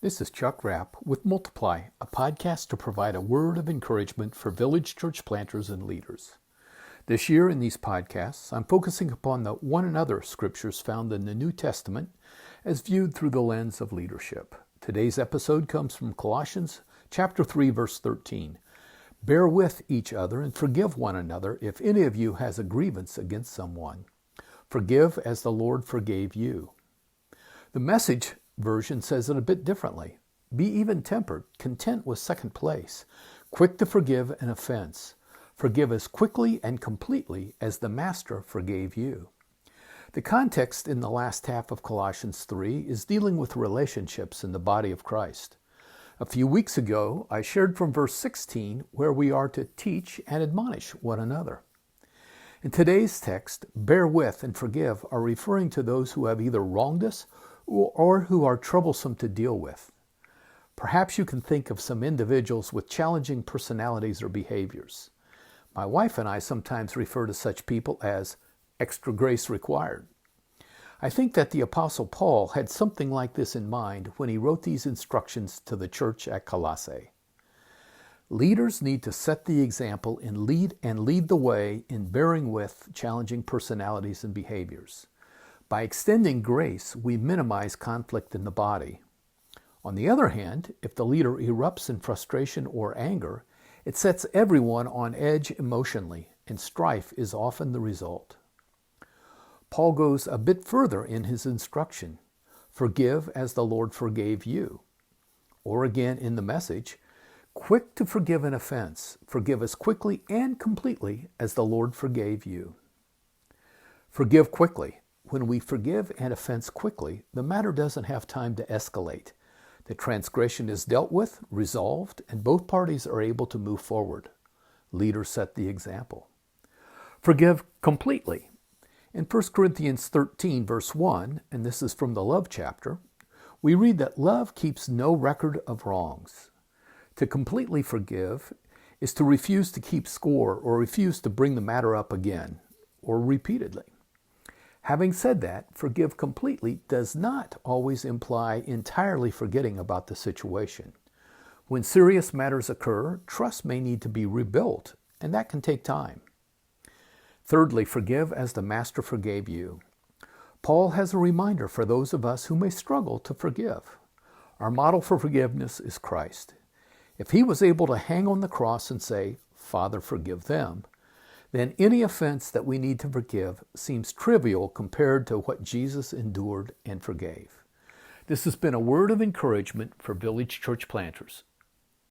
This is Chuck Rapp with Multiply, a podcast to provide a word of encouragement for village church planters and leaders. This year in these podcasts, I'm focusing upon the one another scriptures found in the New Testament as viewed through the lens of leadership. Today's episode comes from Colossians chapter 3, verse 13. Bear with each other and forgive one another if any of you has a grievance against someone. Forgive as the Lord forgave you. The Message version says it a bit differently. Be even-tempered, content with second place, quick to forgive an offense. Forgive as quickly and completely as the Master forgave you. The context in the last half of Colossians 3 is dealing with relationships in the body of Christ. A few weeks ago, I shared from verse 16 where we are to teach and admonish one another. In today's text, bear with and forgive are referring to those who have either wronged us or who are troublesome to deal with. Perhaps you can think of some individuals with challenging personalities or behaviors. My wife and I sometimes refer to such people as extra grace required. I think that the Apostle Paul had something like this in mind when he wrote these instructions to the church at Colossae. Leaders need to set the example and lead the way in bearing with challenging personalities and behaviors. By extending grace, we minimize conflict in the body. On the other hand, if the leader erupts in frustration or anger, it sets everyone on edge emotionally, and strife is often the result. Paul goes a bit further in his instruction. Forgive as the Lord forgave you. Or again in the Message, quick to forgive an offense. Forgive as quickly and completely as the Lord forgave you. Forgive quickly. When we forgive an offense quickly, the matter doesn't have time to escalate. The transgression is dealt with, resolved, and both parties are able to move forward. Leaders set the example. Forgive completely. In 1 Corinthians 13, verse 1, and this is from the love chapter, we read that love keeps no record of wrongs. To completely forgive is to refuse to keep score or refuse to bring the matter up again or repeatedly. Having said that, forgive completely does not always imply entirely forgetting about the situation. When serious matters occur, trust may need to be rebuilt, and that can take time. Thirdly, forgive as the Master forgave you. Paul has a reminder for those of us who may struggle to forgive. Our model for forgiveness is Christ. If he was able to hang on the cross and say, "Father, forgive them," then any offense that we need to forgive seems trivial compared to what Jesus endured and forgave. This has been a word of encouragement for village church planters.